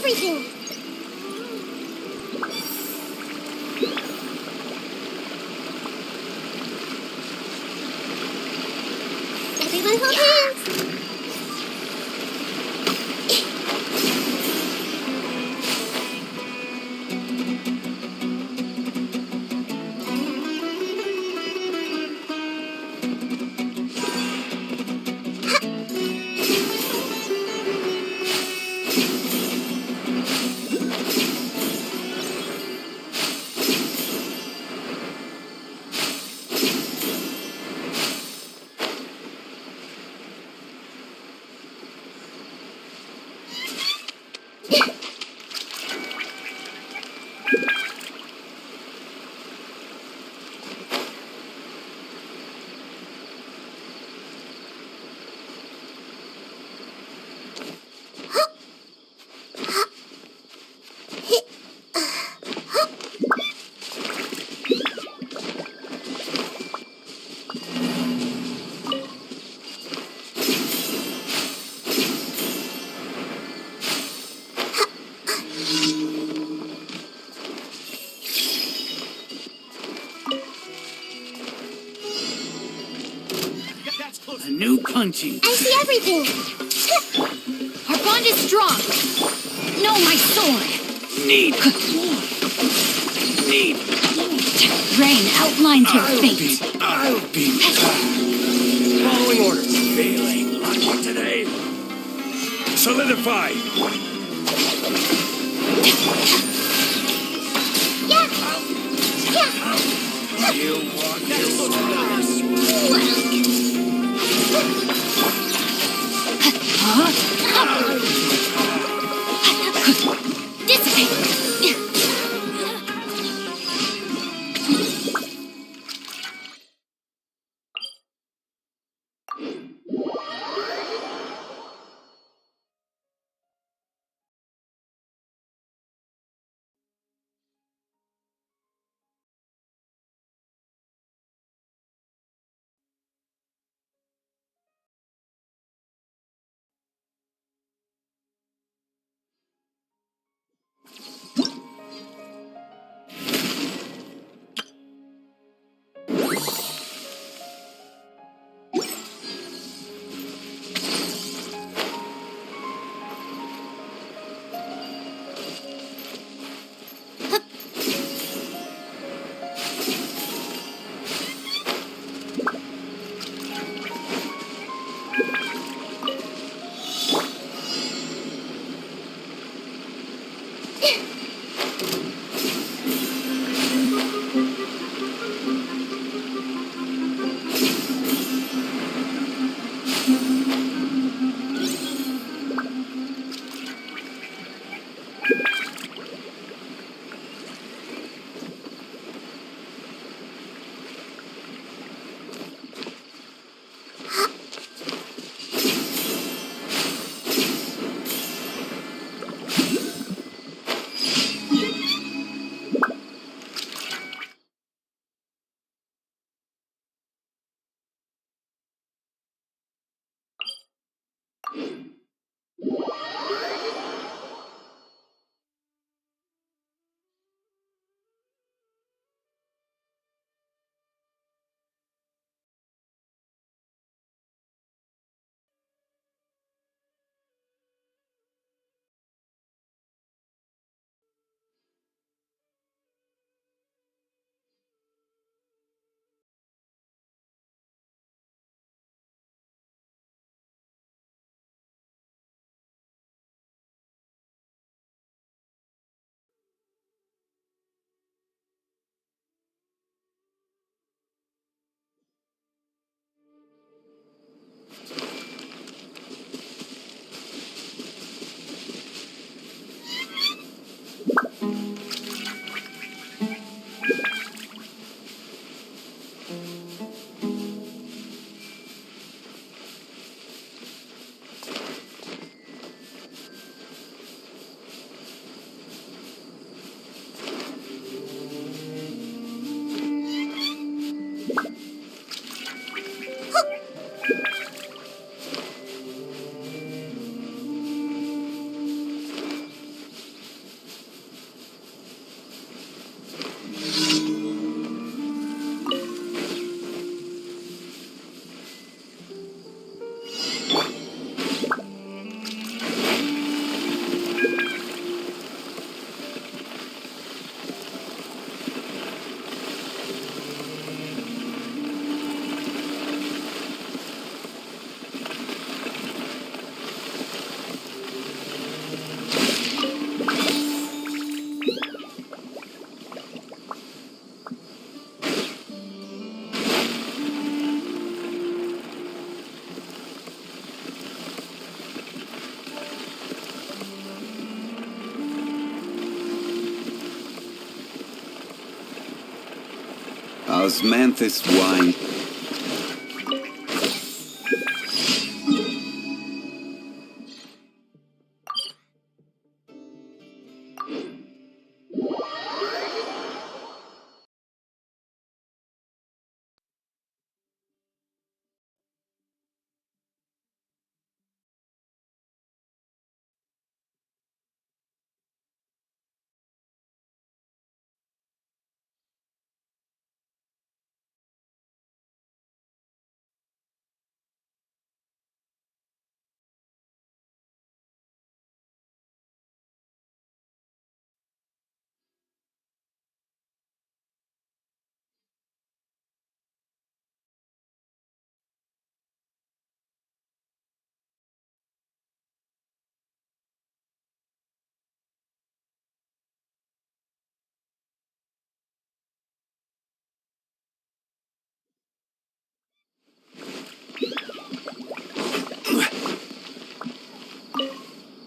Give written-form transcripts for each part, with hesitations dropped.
everything! Everyone hold hands! A new punching. I see everything! Our bond is strong. No, my sword. Need more. Need. Rain outlines your fate. I'll be Following orders. feeling lucky today. Solidify. Yeah! Yeah! You want Dissipate. Osmanthus wine.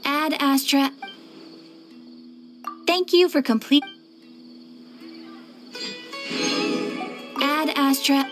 Ad Astra. Thank you for complete. Ad Astra.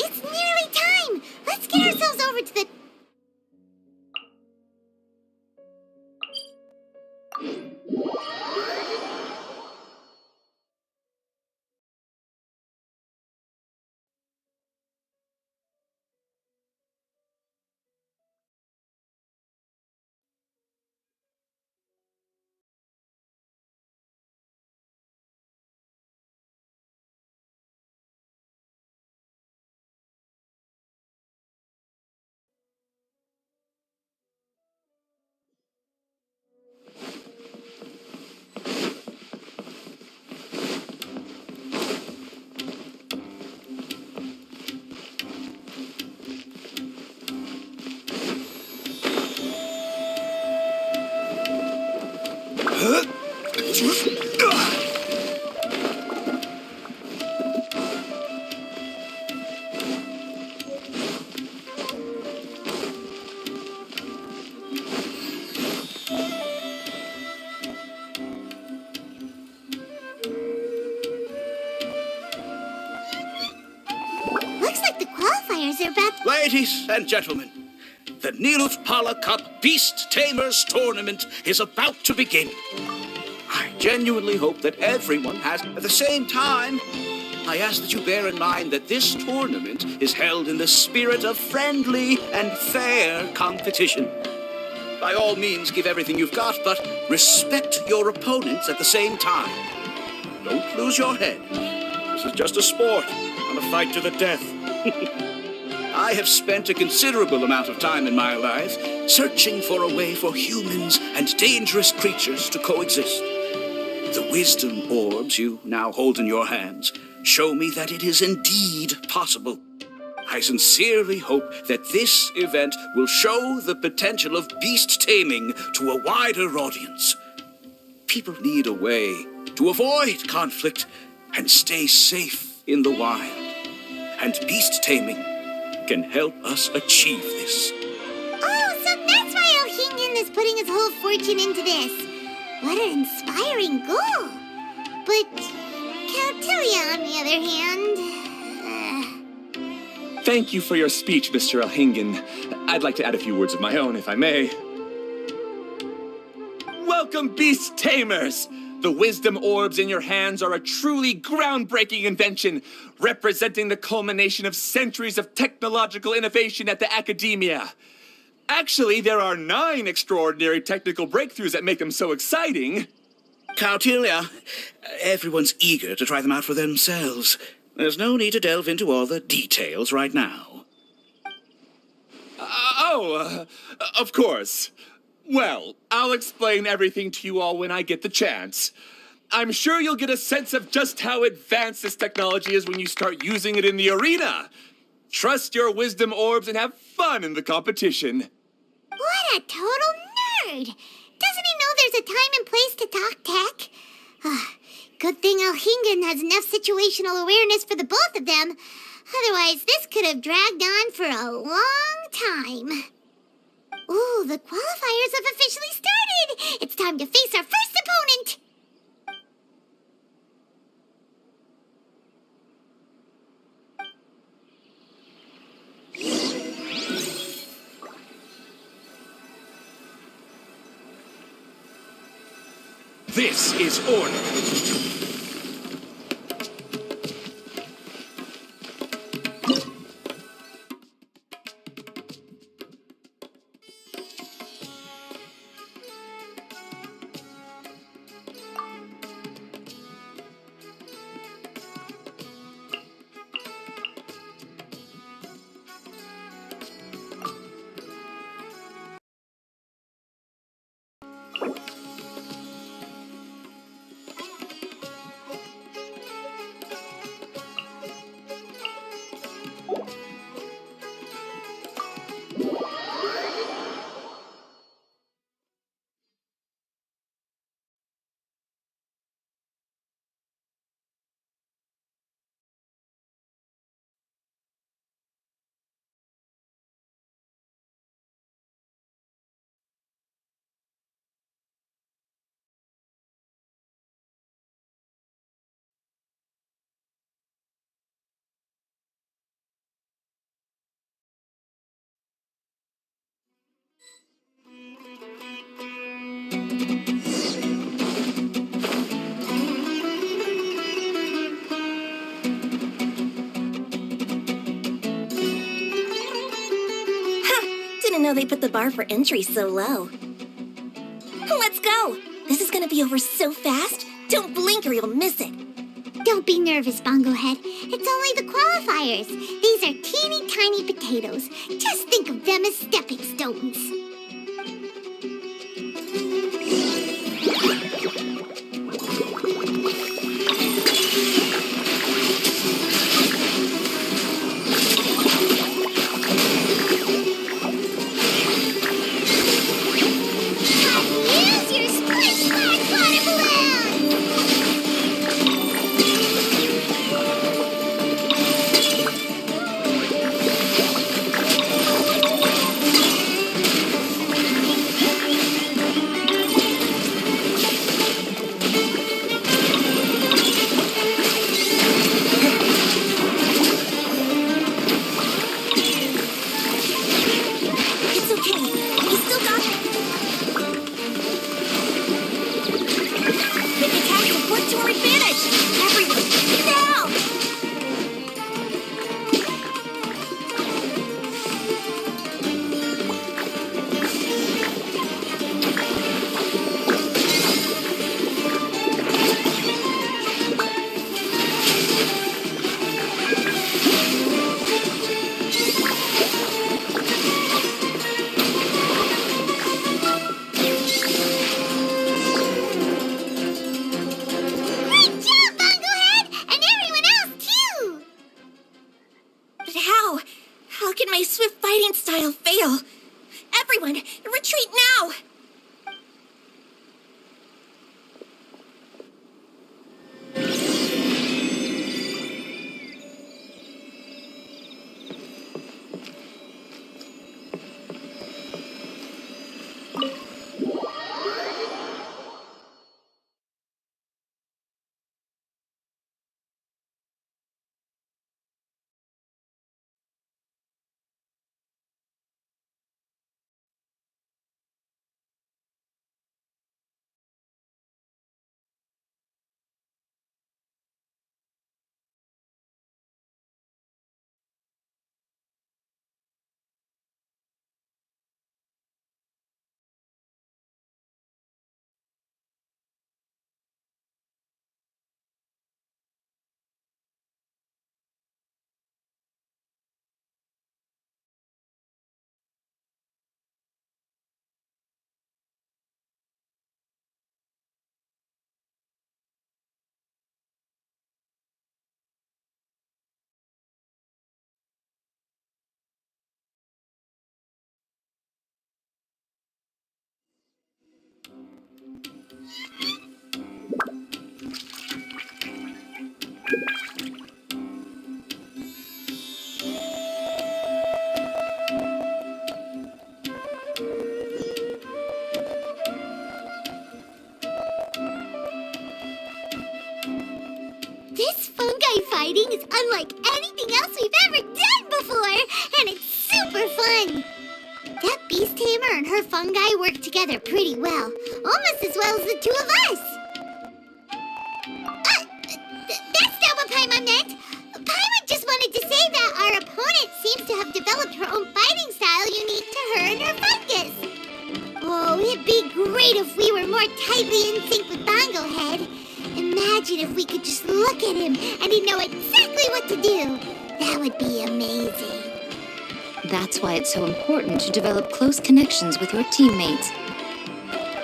It's nearly time. Let's get ourselves over to the... Looks like the qualifiers are about... Ladies and gentlemen, the Nilus Pala Cup Beast Tamers Tournament is about to begin. I genuinely hope that everyone has... At the same time, I ask that you bear in mind that this tournament is held in the spirit of friendly and fair competition. By all means, give everything you've got, but respect your opponents at the same time. Don't lose your head. This is just a sport, not a fight to the death. I have spent a considerable amount of time in my life searching for a way for humans and dangerous creatures to coexist. The wisdom orbs you now hold in your hands show me that it is indeed possible. I sincerely hope that this event will show the potential of beast taming to a wider audience. People need a way to avoid conflict and stay safe in the wild. And beast taming can help us achieve this. Oh, so that's why O'Hinian is putting his whole fortune into this. What an inspiring goal. But Caltilia, on the other hand... Thank you for your speech, Mr. Elhingen. I'd like to add a few words of my own, if I may. Welcome, beast tamers! The wisdom orbs in your hands are a truly groundbreaking invention, representing the culmination of centuries of technological innovation at the academia. Actually, there are 9 extraordinary technical breakthroughs that make them so exciting. Caltilia, everyone's eager to try them out for themselves. There's no need to delve into all the details right now. Of course. Well, I'll explain everything to you all when I get the chance. I'm sure you'll get a sense of just how advanced this technology is when you start using it in the arena. Trust your wisdom orbs and have fun in the competition. What a total nerd! Doesn't he know there's a time and place to talk tech? Good thing Elhingen has enough situational awareness for the both of them. Otherwise, this could have dragged on for a long time. Ooh, the qualifiers have officially started! It's time to face our first opponent! This is order. Didn't know they put the bar for entry so low. Let's go! This is gonna be over so fast. Don't blink or you'll miss it. Don't be nervous, Bongo Head. It's only the qualifiers. These are teeny tiny potatoes. Just think of them as stepping stones. Use your splish splash water balloon! This fungi fighting is unlike anything else we've ever done before, and it's super fun. That beast tamer and her fungi work together pretty well, almost as well as the two of us. That's not what Paimon meant. Paimon just wanted to say that our opponent seems to have developed her own fighting style unique to her and her fungus. Oh, it'd be great if we were more tightly in sync with Bongo Head. Imagine if we could just look at him and he'd know exactly what to do. That would be amazing. That's why it's so important to develop close connections with your teammates.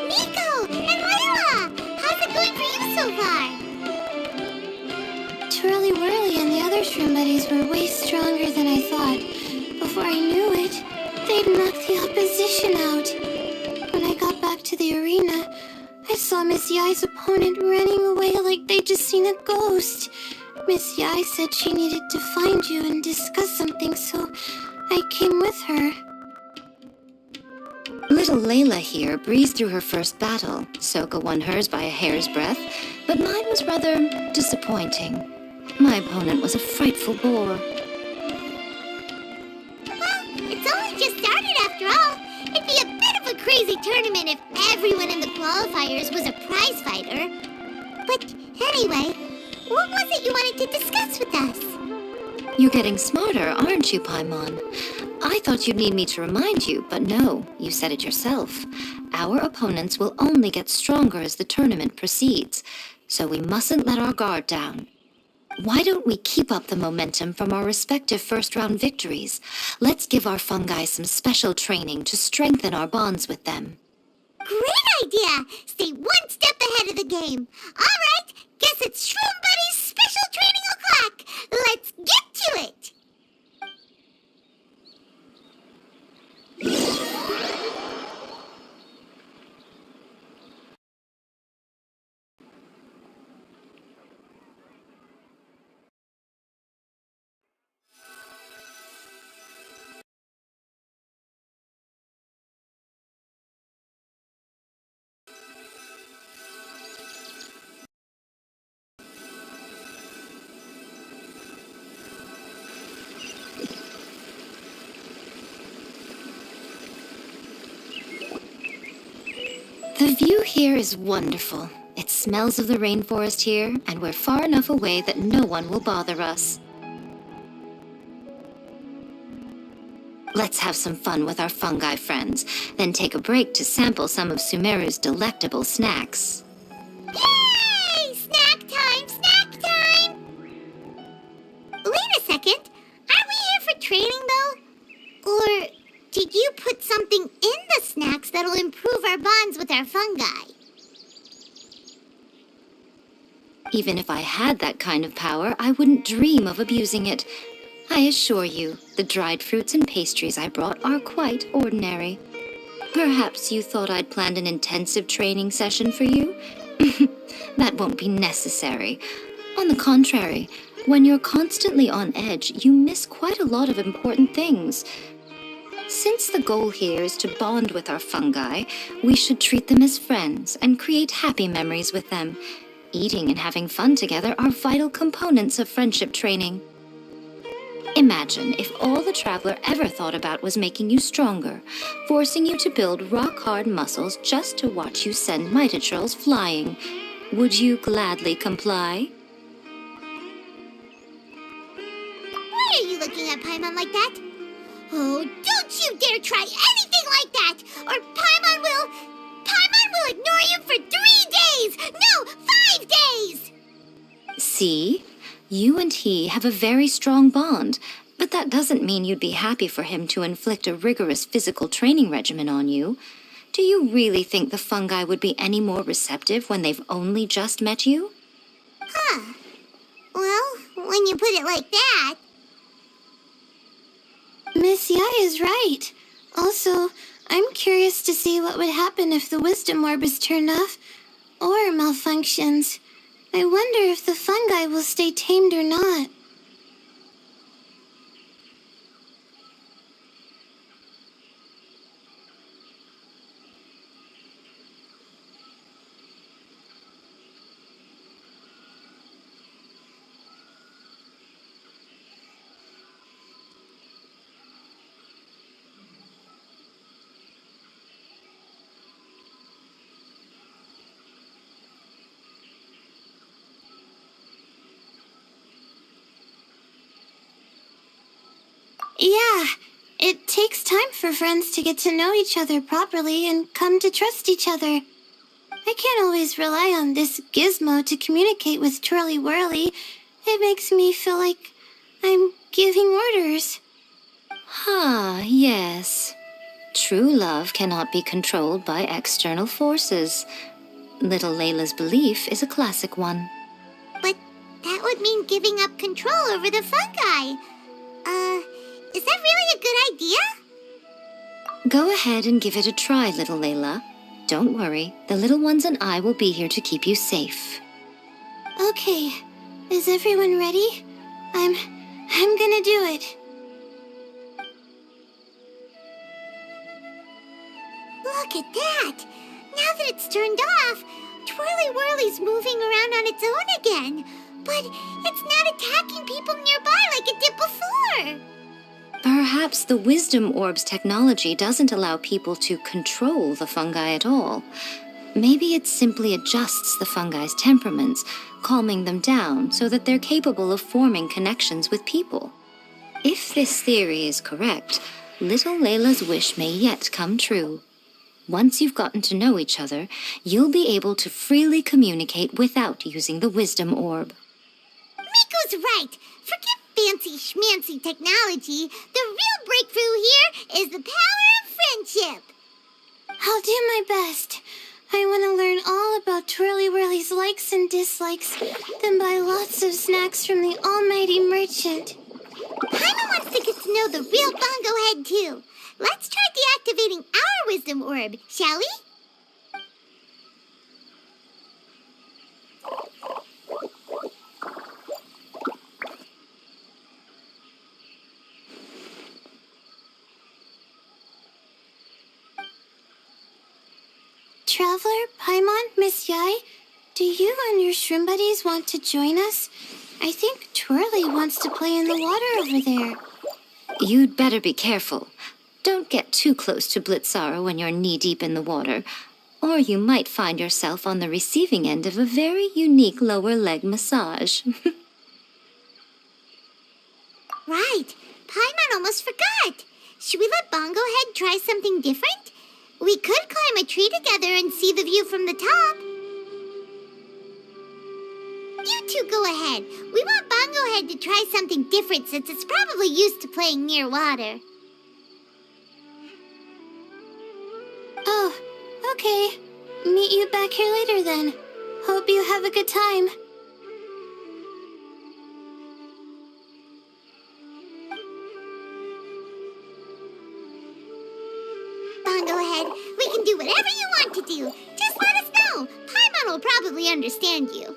Nico and Layla, how's it going for you so far? Twirly Whirly and the other shroom buddies were way stronger than I thought. Before I knew it, they'd knocked the opposition out. When I got back to the arena, I saw Miss Yai's opponent running away like they'd just seen a ghost. Miss Yai said she needed to find you and discuss something, so I came with her. Little Layla here breezed through her first battle. Soka won hers by a hair's breadth, but mine was rather disappointing. My opponent was a frightful bore. Well, it's only just started after all. It'd be a bit of a crazy tournament if everyone in the qualifiers was a prize fighter. But anyway, what was it you wanted to discuss with us? You're getting smarter, aren't you, Paimon? I thought you'd need me to remind you, but no, you said it yourself. Our opponents will only get stronger as the tournament proceeds, so we mustn't let our guard down. Why don't we keep up the momentum from our respective first-round victories? Let's give our fungi some special training to strengthen our bonds with them. Great idea! Stay one step ahead of the game. All right, guess it's Shroom Buddy's special training o'clock. Let's get to it! The view here is wonderful. It smells of the rainforest here, and we're far enough away that no one will bother us. Let's have some fun with our fungi friends, then take a break to sample some of Sumeru's delectable snacks. Yay! Snack time! Snack time! Wait a second. Aren't we here for training, though? Or did you put something in the snacks that'll improve our bonds with our fungi? Even if I had that kind of power, I wouldn't dream of abusing it. I assure you, the dried fruits and pastries I brought are quite ordinary. Perhaps you thought I'd planned an intensive training session for you? That won't be necessary. On the contrary, when you're constantly on edge, you miss quite a lot of important things. Since the goal here is to bond with our fungi, we should treat them as friends and create happy memories with them. Eating and having fun together are vital components of friendship training. Imagine if all the Traveler ever thought about was making you stronger, forcing you to build rock-hard muscles just to watch you send Mitatrolls flying. Would you gladly comply? Why are you looking at Paimon like that? Oh, don't you dare try anything like that, or Paimon will ignore you for 3 days! No, 5 days! See? You and he have a very strong bond, but that doesn't mean you'd be happy for him to inflict a rigorous physical training regimen on you. Do you really think the fungi would be any more receptive when they've only just met you? Huh. Well, when you put it like that... Miss Yai is right. Also, I'm curious to see what would happen if the wisdom orb is turned off or malfunctions. I wonder if the fungi will stay tamed or not. takes time for friends to get to know each other properly and come to trust each other. I can't always rely on this gizmo to communicate with Twirly Whirly. It makes me feel like I'm giving orders. Ah, yes. True love cannot be controlled by external forces. Little Layla's belief is a classic one. But that would mean giving up control over the fungi. Is that really a good idea? Go ahead and give it a try, little Layla. Don't worry, the little ones and I will be here to keep you safe. Okay, is everyone ready? I'm gonna do it. Look at that! Now that it's turned off, Twirly Whirly's moving around on its own again. But it's not attacking people nearby like it did before. Perhaps the Wisdom Orb's technology doesn't allow people to control the fungi at all. Maybe it simply adjusts the fungi's temperaments, calming them down so that they're capable of forming connections with people. If this theory is correct, little Layla's wish may yet come true. Once you've gotten to know each other, you'll be able to freely communicate without using the Wisdom Orb. Miko's right. Forget fancy schmancy technology. The real breakthrough here is the power of friendship. I'll do my best. I want to learn all about Twirly Whirly's likes and dislikes, then buy lots of snacks from the almighty merchant. Paimon wants to get to know the real Bongo Head, too. Let's try deactivating our Wisdom Orb, shall we? Traveler, Paimon, Miss Yai, do you and your shrimp buddies want to join us? I think Twirly wants to play in the water over there. You'd better be careful. Don't get too close to Blitzara when you're knee-deep in the water, or you might find yourself on the receiving end of a very unique lower leg massage. Right. Paimon almost forgot. Should we let Bongo Head try something different? We could climb a tree together and see the view from the top. You two go ahead. We want Bongo Head to try something different since it's probably used to playing near water. Oh, okay. Meet you back here later then. Hope you have a good time. Bongo Head, we can do whatever you want to do. Just let us know. Paimon will probably understand you.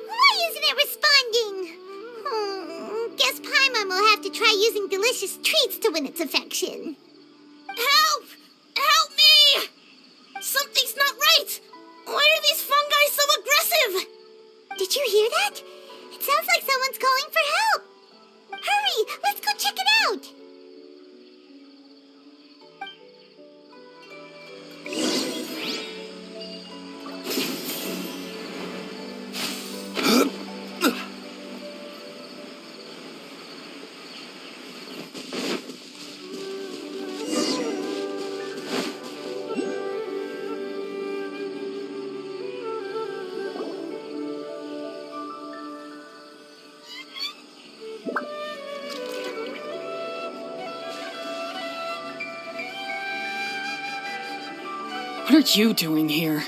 Why isn't it responding? Guess Paimon will have to try using delicious treats to win its affection. Help! Help me! Something's not right! Why are these fungi so aggressive? Did you hear that? It sounds like someone's calling for help. Hurry, let's go check it out. What are you doing here?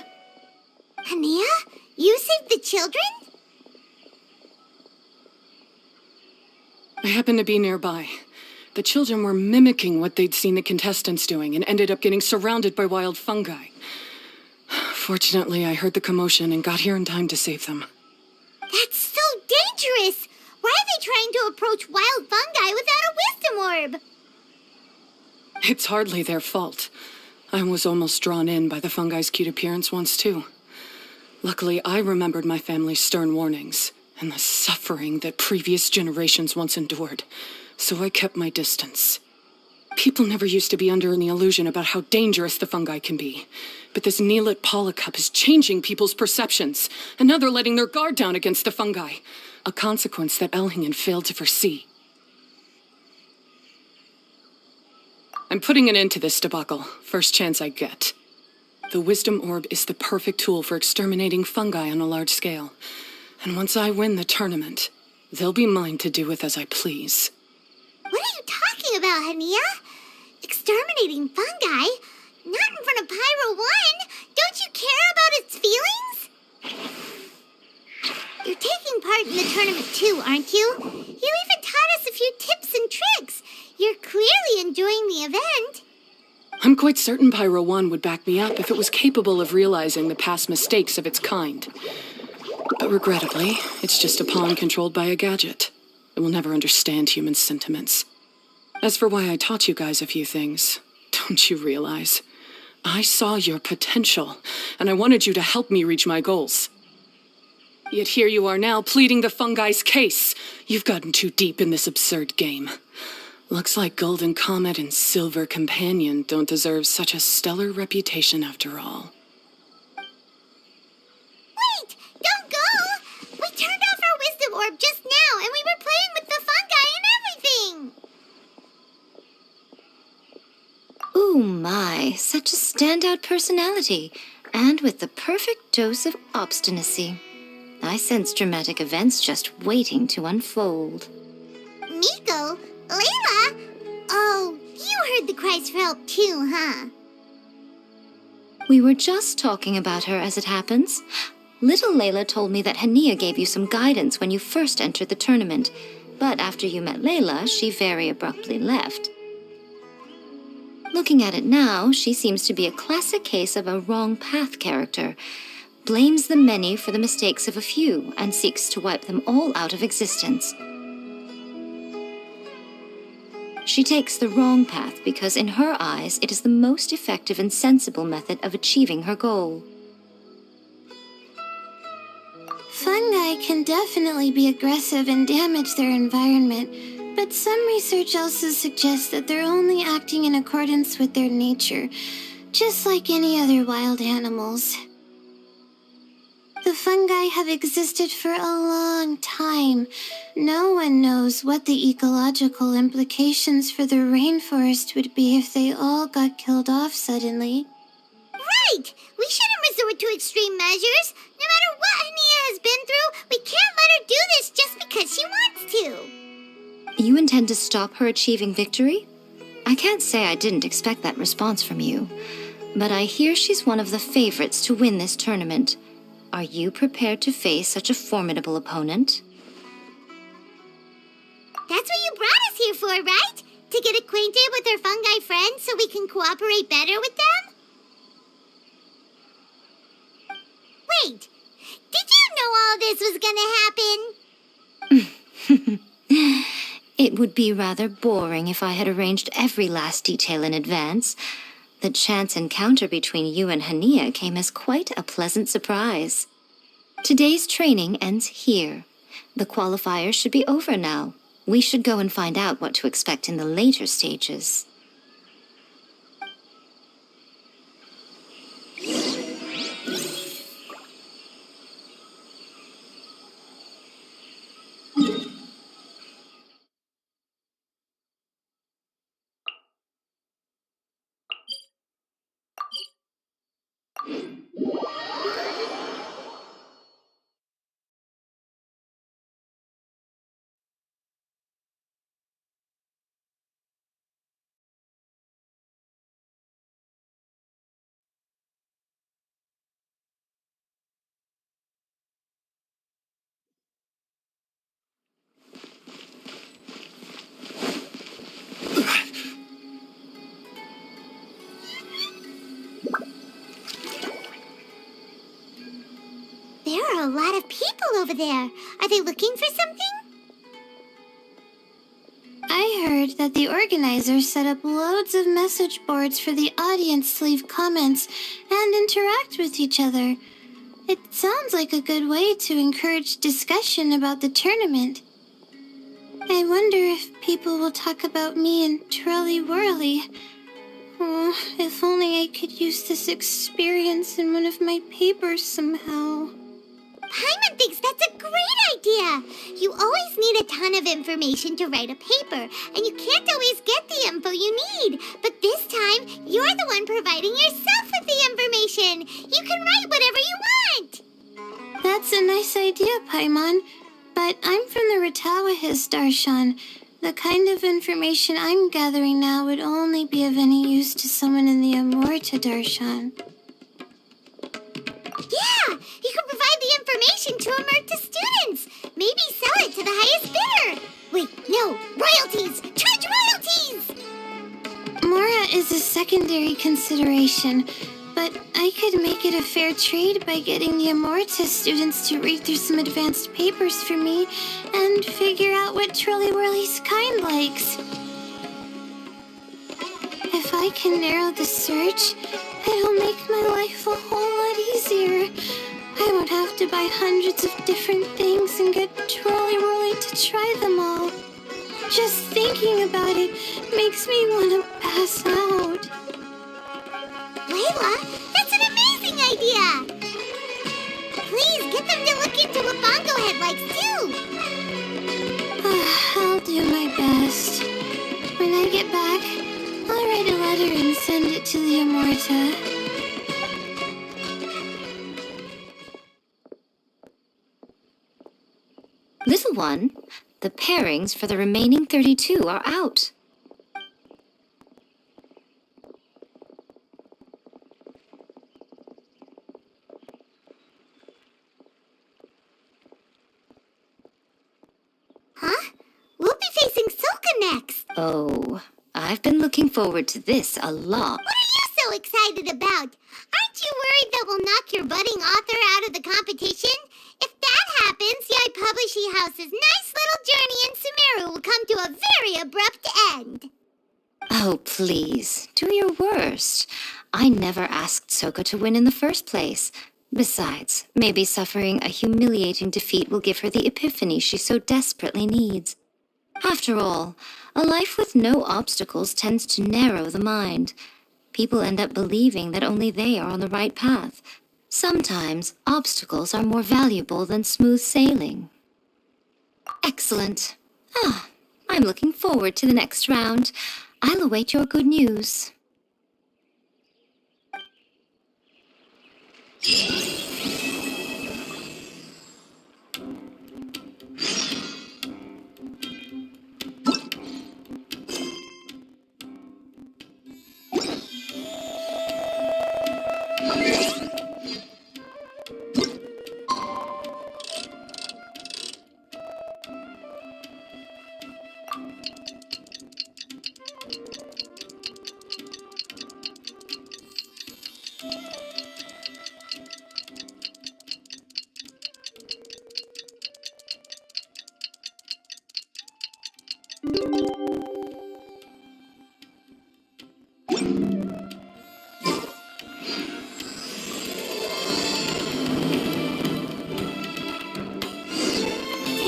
Ania, you saved the children? I happened to be nearby. The children were mimicking what they'd seen the contestants doing and ended up getting surrounded by wild fungi. Fortunately, I heard the commotion and got here in time to save them. That's so dangerous! Why are they trying to approach wild fungi without a wisdom orb? It's hardly their fault. I was almost drawn in by the fungi's cute appearance once, too. Luckily, I remembered my family's stern warnings and the suffering that previous generations once endured, so I kept my distance. People never used to be under any illusion about how dangerous the fungi can be, but this Neelit polycup is changing people's perceptions, and now they're letting their guard down against the fungi. a consequence that Elhingen failed to foresee. I'm putting an end to this debacle, first chance I get. The Wisdom Orb is the perfect tool for exterminating fungi on a large scale. And once I win the tournament, they'll be mine to do with as I please. What are you talking about, Hania? Exterminating fungi? Not in front of Pyro 1! Don't you care about its feelings? You're taking part in the tournament too, aren't you? You even taught us a few tips and tricks. You're clearly enjoying the event. I'm quite certain Pyro 1 would back me up if it was capable of realizing the past mistakes of its kind. But regrettably, it's just a pawn controlled by a gadget. It will never understand human sentiments. As for why I taught you guys a few things, don't you realize? I saw your potential, and I wanted you to help me reach my goals. Yet here you are now, pleading the fungi's case. You've gotten too deep in this absurd game. Looks like Golden Comet and Silver Companion don't deserve such a stellar reputation after all. Wait! Don't go! We turned off our Wisdom Orb just now, and we were playing with the fungi and everything! Ooh my, such a standout personality, and with the perfect dose of obstinacy. I sense dramatic events just waiting to unfold. Miko? Layla? Oh, you heard the cries for help too, huh? We were just talking about her as it happens. Little Layla told me that Hania gave you some guidance when you first entered the tournament, but after you met Layla, she very abruptly left. Looking at it now, she seems to be a classic case of a wrong path character. Blames the many for the mistakes of a few and seeks to wipe them all out of existence. She takes the wrong path because in her eyes it is the most effective and sensible method of achieving her goal. Fungi can definitely be aggressive and damage their environment, but some research also suggests that they're only acting in accordance with their nature, just like any other wild animals. The fungi have existed for a long time. No one knows what the ecological implications for the rainforest would be if they all got killed off suddenly. Right! We shouldn't resort to extreme measures. No matter what Hania has been through, we can't let her do this just because she wants to. You intend to stop her achieving victory? I can't say I didn't expect that response from you, but I hear she's one of the favorites to win this tournament. Are you prepared to face such a formidable opponent? That's what you brought us here for, right? To get acquainted with our fungi friends so we can cooperate better with them? Wait, did you know all this was gonna happen? It would be rather boring if I had arranged every last detail in advance. The chance encounter between you and Hania came as quite a pleasant surprise. Today's training ends here. The qualifiers should be over now. We should go and find out what to expect in the later stages. There are a lot of people over there. Are they looking for something? I heard that the organizers set up loads of message boards for the audience to leave comments and interact with each other. It sounds like a good way to encourage discussion about the tournament. I wonder if people will talk about me and Twirly Whirly. Oh, if only I could use this experience in one of my papers somehow. Paimon thinks that's a great idea. You always need a ton of information to write a paper, and you can't always get the info you need. But this time, you're the one providing yourself with the information. You can write whatever you want. That's a nice idea, Paimon. But I'm from the Ratawa Hills, Darshan. The kind of information I'm gathering now would only be of any use to someone in the Amorta, Darshan. Yeah, you can provide the information to Amorta students. Maybe sell it to the highest bidder. Wait, no, royalties! Charge royalties! Mora is a secondary consideration, but I could make it a fair trade by getting the Amorta students to read through some advanced papers for me and figure out what Trolly Whirly's kind likes. If I can narrow the search, it'll make my life a whole lot easier. I won't have to buy hundreds of different things and get Trolly Whirly to try them all. Just thinking about it makes me want to pass out. Layla, that's an amazing idea! Please get them to look into what Bongo Head likes too! I'll do my best. When I get back, I'll write a letter and send it to the Amorta. Little one, the pairings for the remaining 32 are out. Huh? We'll be facing Soka next! Oh, I've been looking forward to this a lot. What are you so excited about? Aren't you worried that we'll knock your budding author out of the competition? If that happens, Yai Publishing House's nice little journey in Sumeru will come to a very abrupt end. Oh, please, do your worst. I never asked Soka to win in the first place. Besides, maybe suffering a humiliating defeat will give her the epiphany she so desperately needs. After all, a life with no obstacles tends to narrow the mind. People end up believing that only they are on the right path. Sometimes, obstacles are more valuable than smooth sailing. Excellent. I'm looking forward to the next round. I'll await your good news.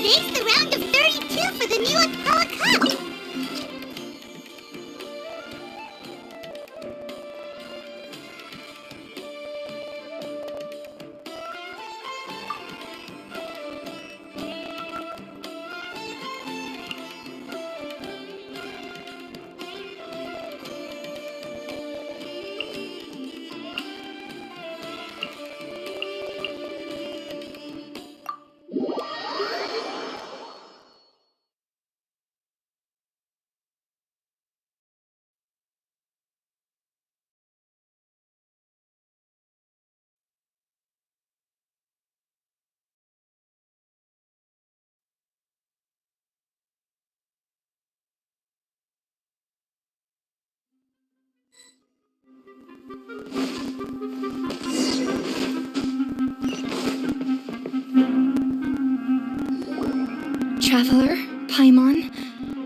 Today's the round of 32 for the new Apollo Cup! Traveler, Paimon,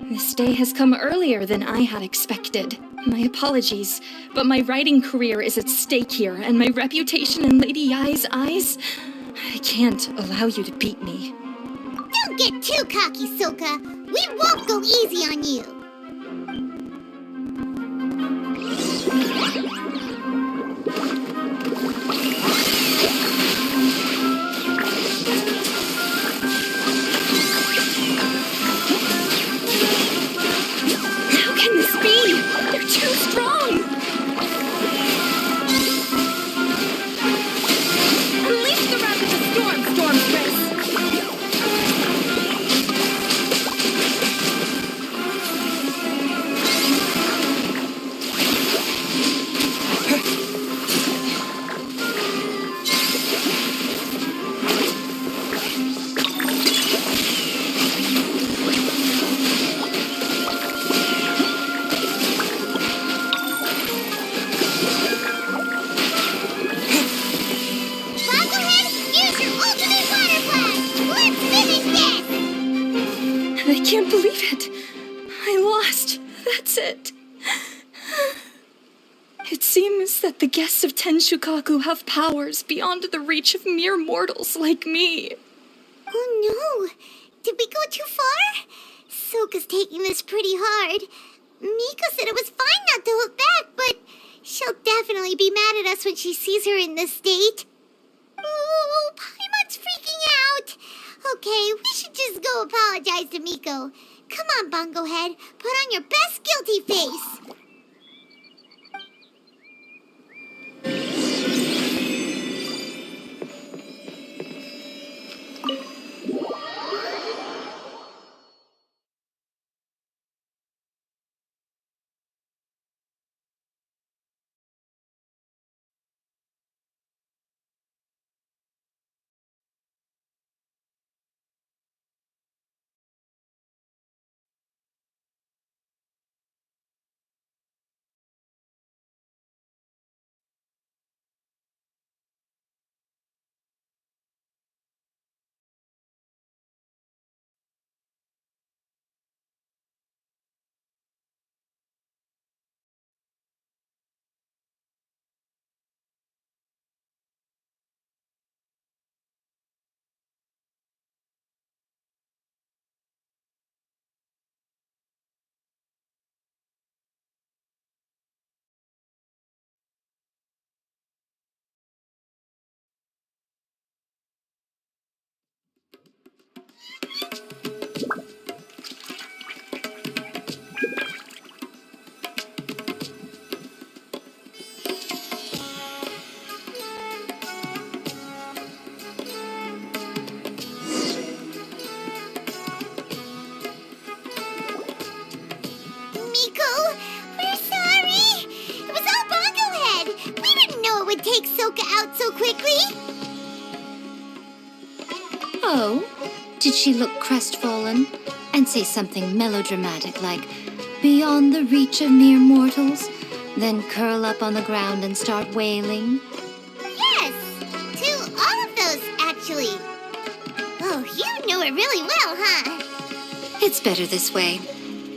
this day has come earlier than I had expected. My apologies, but my writing career is at stake here, and my reputation in Lady Yai's eyes. I can't allow you to beat me. Don't get too cocky, Soka. We won't go easy on you. Bogglehead, use your ultimate water blast! Let's finish this! I can't believe it. I lost. That's it. It seems that the guests of Tenshukaku have powers beyond the reach of mere mortals like me. Oh no! Did we go too far? Soka's taking this pretty hard. Miko said it was fine not to look back, but she'll definitely be mad at us when she sees her in this state. Ooh, Paimon's freaking out. Okay, we should just go apologize to Miko. Come on, Bungo Head. Put on your best guilty face. Take Soka out so quickly? Oh, did she look crestfallen and say something melodramatic like, beyond the reach of mere mortals, then curl up on the ground and start wailing? Yes, to all of those, actually. Oh, you know it really well, huh? It's better this way.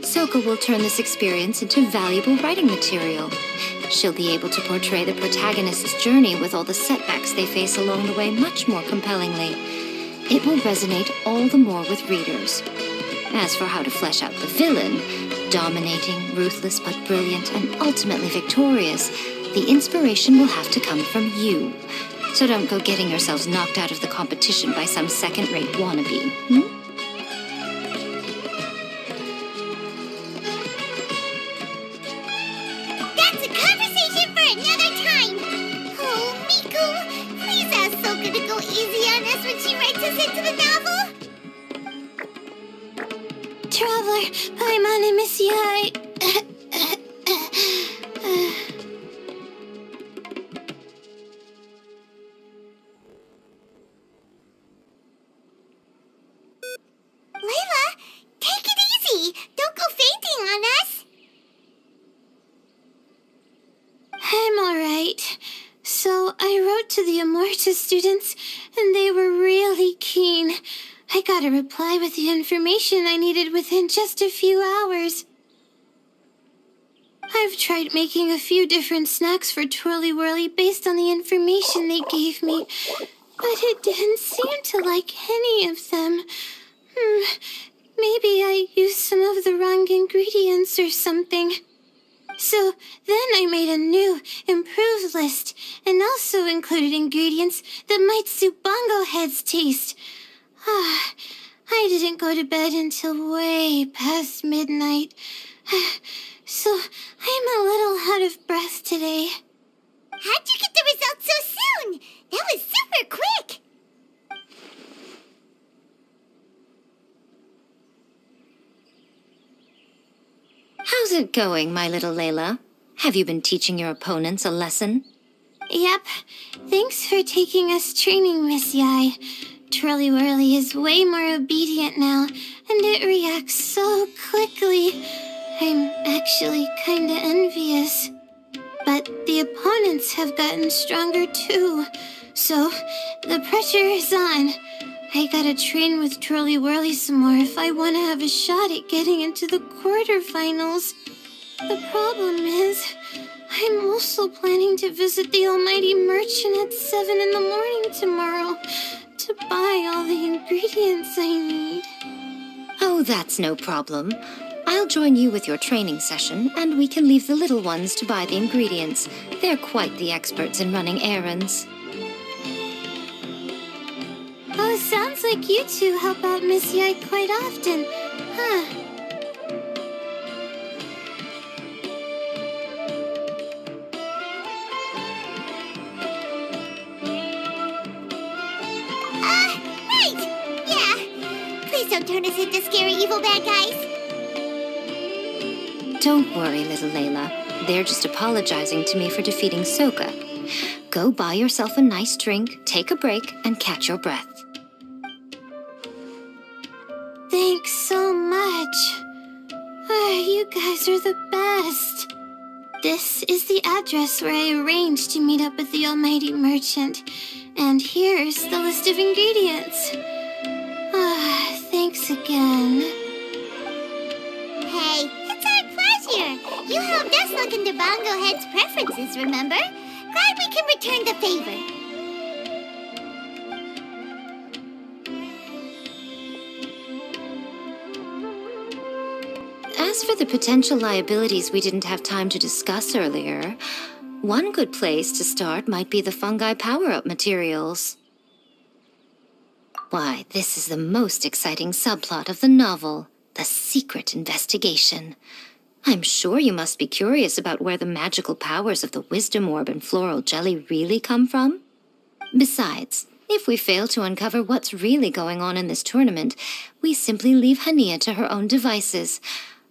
Soka will turn this experience into valuable writing material. She'll be able to portray the protagonist's journey with all the setbacks they face along the way much more compellingly. It will resonate all the more with readers. As for how to flesh out the villain, dominating, ruthless but brilliant, and ultimately victorious, the inspiration will have to come from you. So don't go getting yourselves knocked out of the competition by some second-rate wannabe, That's a conversation for another time. Oh, Miku, please ask Soka to go easy on us when she writes us into the novel. Traveler, Paimon and Miss Yai. Layla, take it easy. Don't go fainting on us. I'm alright. So I wrote to the Amorta students, and they were really keen. I got a reply with the information I needed within just a few hours. I've tried making a few different snacks for Twirly Whirly based on the information they gave me, but it didn't seem to like any of them. Maybe I used some of the wrong ingredients or something. So then I made a new, improved list, and also included ingredients that might suit Bongo Head's taste. I didn't go to bed until way past midnight, so I'm a little out of breath today. How'd you get the results so soon? That was super quick. How's it going, my little Layla? Have you been teaching your opponents a lesson? Yep. Thanks for taking us training, Miss Yai. Twirly Whirly is way more obedient now, and it reacts so quickly. I'm actually kinda envious. But the opponents have gotten stronger too. So, the pressure is on. I gotta train with Twirly Whirly some more if I want to have a shot at getting into the quarterfinals. The problem is, I'm also planning to visit the Almighty Merchant at 7 in the morning tomorrow to buy all the ingredients I need. Oh, that's no problem. I'll join you with your training session, and we can leave the little ones to buy the ingredients. They're quite the experts in running errands. Oh, sounds like you two help out Miss Yai quite often, huh? Right! Yeah. Please don't turn us into scary evil bad guys. Don't worry, little Layla. They're just apologizing to me for defeating Soka. Go buy yourself a nice drink, take a break, and catch your breath. Thanks so much. You guys are the best. This is the address where I arranged to meet up with the Almighty Merchant. And here's the list of ingredients. Thanks again. Hey, it's our pleasure. You helped us look into Bongo Head's preferences, remember? Glad we can return the favor. As for the potential liabilities we didn't have time to discuss earlier, one good place to start might be the fungi power-up materials. Why, this is the most exciting subplot of the novel, the secret investigation. I'm sure you must be curious about where the magical powers of the wisdom orb and floral jelly really come from. Besides, if we fail to uncover what's really going on in this tournament, we simply leave Hania to her own devices.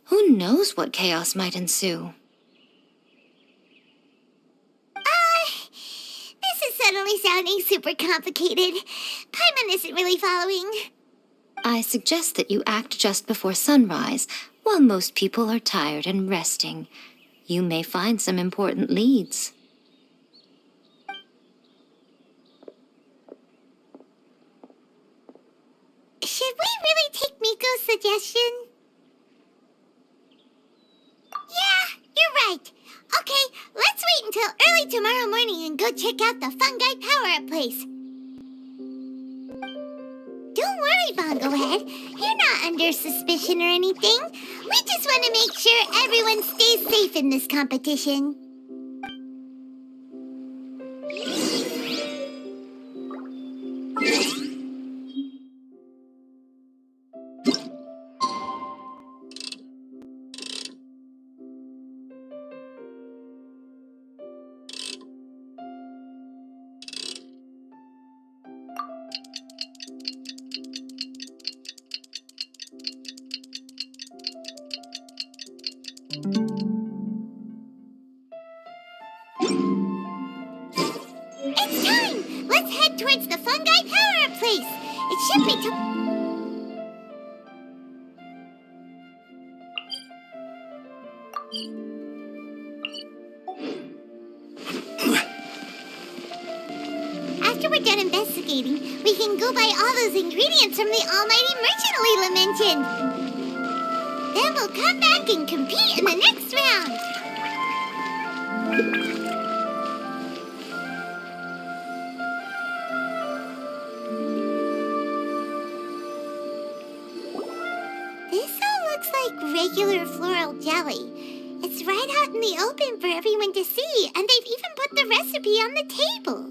Who knows what chaos might ensue? This is suddenly sounding super complicated. Paimon isn't really following. I suggest that you act just before sunrise, while most people are tired and resting. You may find some important leads. Should we really take Miko's suggestion? Yeah, you're right. Okay, let's wait until early tomorrow morning and go check out the fungi power-up place. Don't worry, Bongo Head. You're not under suspicion or anything. We just want to make sure everyone stays safe in this competition. It's time! Let's head towards the fungi power-up place. It should be After we're done investigating, we can go buy all those ingredients from the Almighty Merchant Leela mentioned. Then we'll come back and compete in the next round. This all looks like regular floral jelly. It's right out in the open for everyone to see, and they've even put the recipe on the table.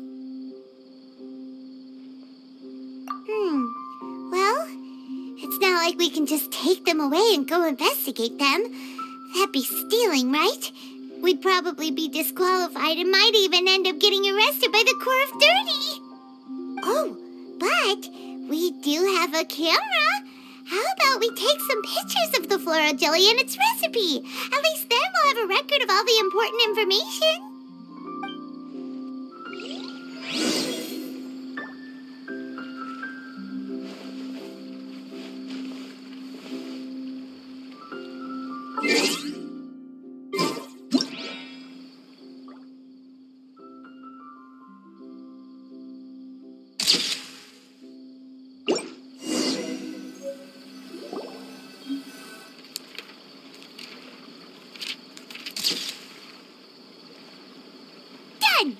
Well, it's not like we can just take them away and go investigate them. That'd be stealing, right? We'd probably be disqualified and might even end up getting arrested by the Corps of 30. Oh, but we do have a camera. How about we take some pictures of the floral jelly and its recipe? At least then we'll have a record of all the important information. on!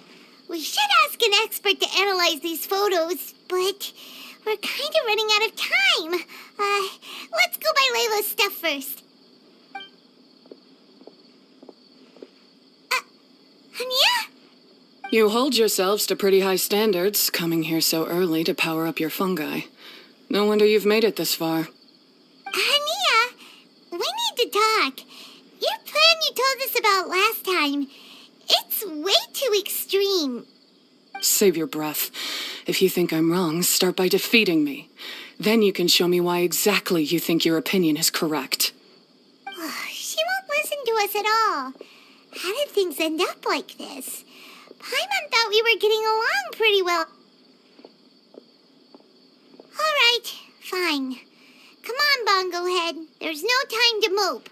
We should ask an expert to analyze these photos, but we're kind of running out of time. Let's go buy Layla's stuff first. Anya? You hold yourselves to pretty high standards, coming here so early to power up your fungi. No wonder you've made it this far. Anya, we need to talk. Your plan you told us about last time, it's way too extreme. Save your breath. If you think I'm wrong, start by defeating me. Then you can show me why exactly you think your opinion is correct. She won't listen to us at all. How did things end up like this? Paimon thought we were getting along pretty well. All right, fine. Come on, Bongo Head. There's no time to mope.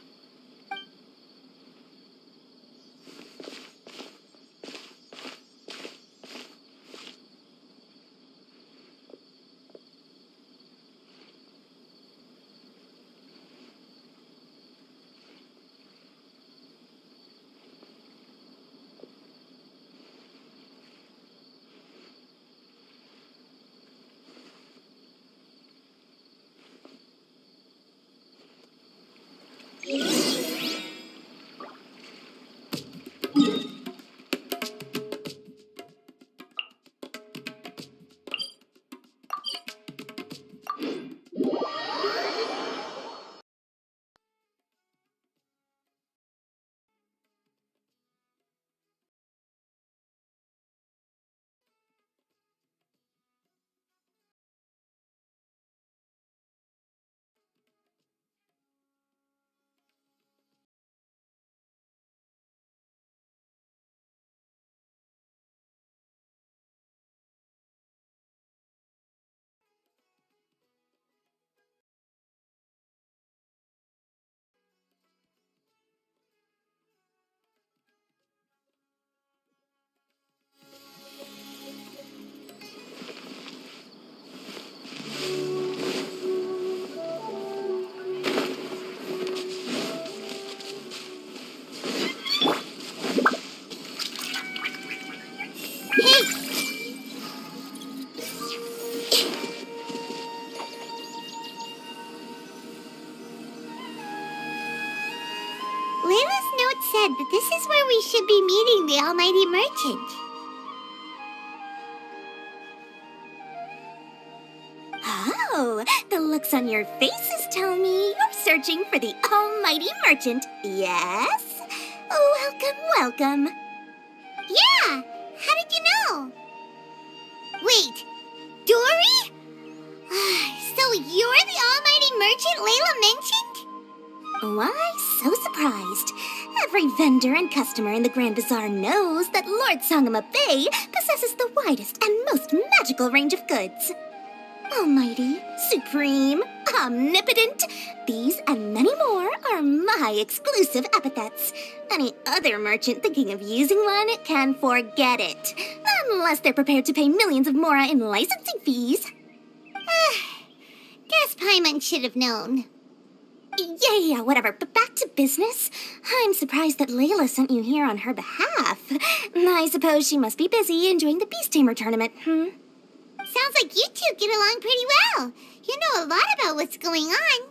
Layla's note said that this is where we should be meeting the Almighty Merchant. Oh, the looks on your faces tell me you're searching for the Almighty Merchant, yes? Welcome, welcome. Yeah, how did you know? Wait, Dory? So you're the Almighty Merchant Layla mentioned? Why so surprised? Every vendor and customer in the Grand Bazaar knows that Lord Sangama Bay possesses the widest and most magical range of goods. Almighty, supreme, omnipotent, these and many more are my exclusive epithets. Any other merchant thinking of using one can forget it, unless they're prepared to pay millions of mora in licensing fees. Guess Paimon should have known. Yeah, whatever, but back to business. I'm surprised that Layla sent you here on her behalf. I suppose she must be busy enjoying the Beast Tamer tournament, Sounds like you two get along pretty well. You know a lot about what's going on.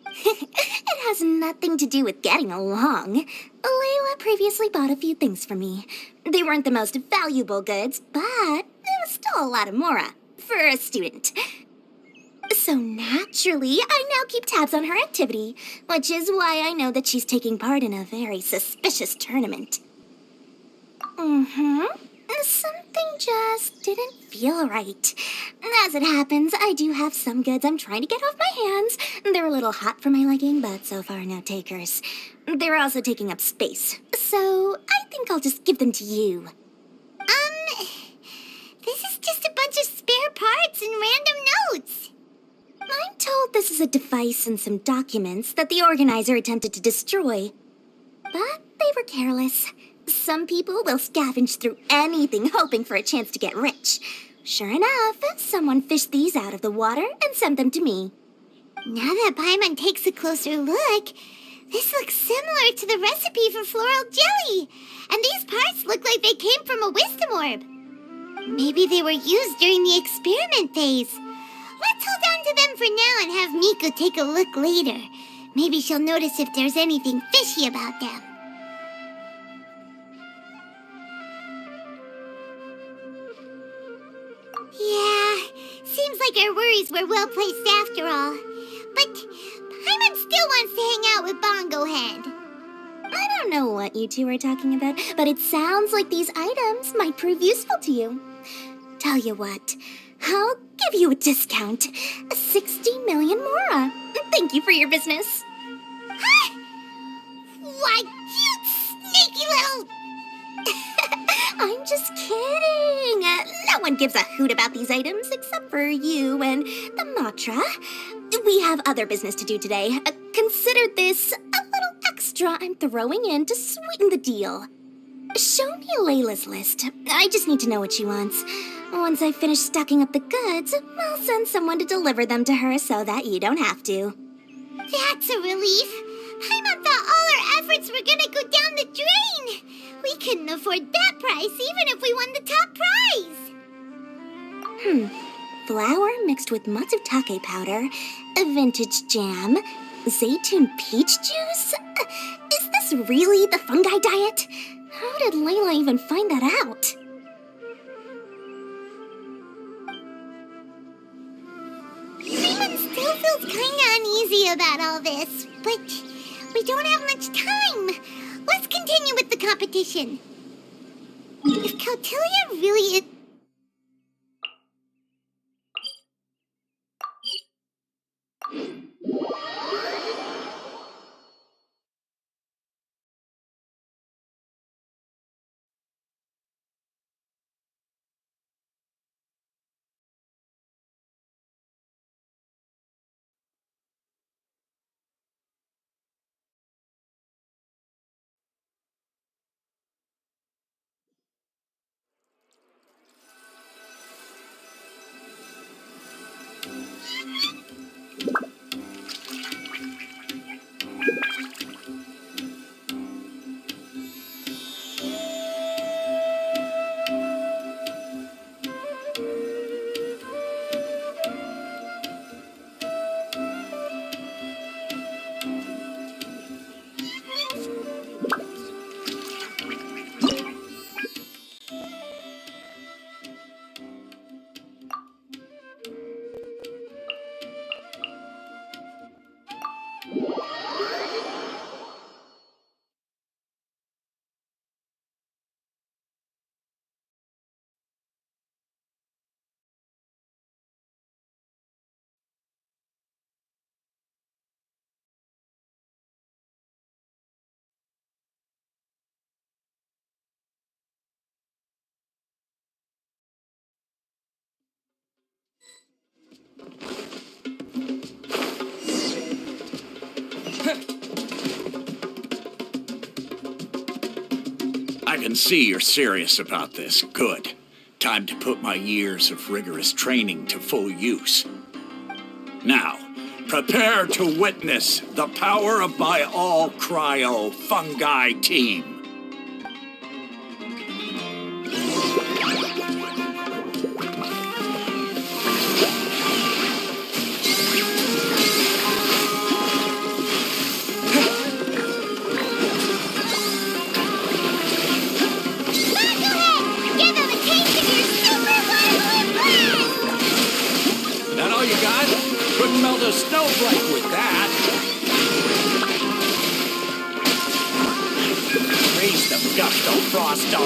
It has nothing to do with getting along. Layla previously bought a few things for me. They weren't the most valuable goods, but it was still a lot of mora for a student. So naturally, I now keep tabs on her activity, which is why I know that she's taking part in a very suspicious tournament. Something just didn't feel right. As it happens, I do have some goods I'm trying to get off my hands. They're a little hot for my liking, but so far no takers. They're also taking up space, so I think I'll just give them to you. This is just a bunch of spare parts and random notes. I'm told this is a device and some documents that the organizer attempted to destroy. But they were careless. Some people will scavenge through anything hoping for a chance to get rich. Sure enough, someone fished these out of the water and sent them to me. Now that Paimon takes a closer look, This looks similar to the recipe for floral jelly. And these parts look like they came from a wisdom orb. Maybe they were used during the experiment phase. Let's hold on to them for now and have Miko take a look later. Maybe she'll notice if there's anything fishy about them. Yeah, seems like our worries were well placed after all. But Paimon still wants to hang out with Bongo Head. I don't know what you two are talking about, but it sounds like these items might prove useful to you. Tell you what, I'll give you a discount. 60 million mora. Thank you for your business. Huh? Why, you sneaky little... I'm just kidding. No one gives a hoot about these items except for you and the Matra. We have other business to do today. Consider this a little extra I'm throwing in to sweeten the deal. Show me Layla's list. I just need to know what she wants. Once I finish stocking up the goods, I'll send someone to deliver them to her so that you don't have to. That's a relief. Paimon thought all our efforts were gonna go down the drain. We couldn't afford that price even if we won the top prize. Flour mixed with matsutake powder, a vintage jam, zaytun peach juice? Is this really the fungi diet? How did Layla even find that out? Paimon still feels kinda uneasy about all this, but we don't have much time. Let's continue with the competition. If Kautilya really is... I can see you're serious about this. Good. Time to put my years of rigorous training to full use. Now, prepare to witness the power of my all-cryo fungi team. Couldn't melt a snowflake with that. Raise the gusto, Frosto.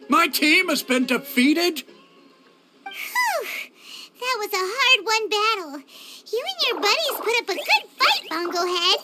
My team has been defeated? Whew. That was a hard-won battle. You and your buddies put up a good fight, Bongo Head.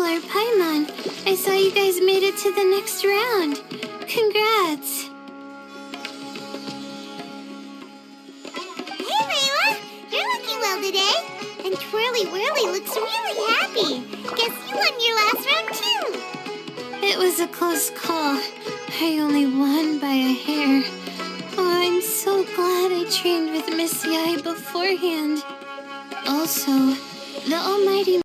or Paimon. I saw you guys made it to the next round. Congrats. Hey, Layla! You're looking well today. And Twirly Whirly looks really happy. Guess you won your last round, too. It was a close call. I only won by a hair. Oh, I'm so glad I trained with Miss Yai beforehand. Also, the almighty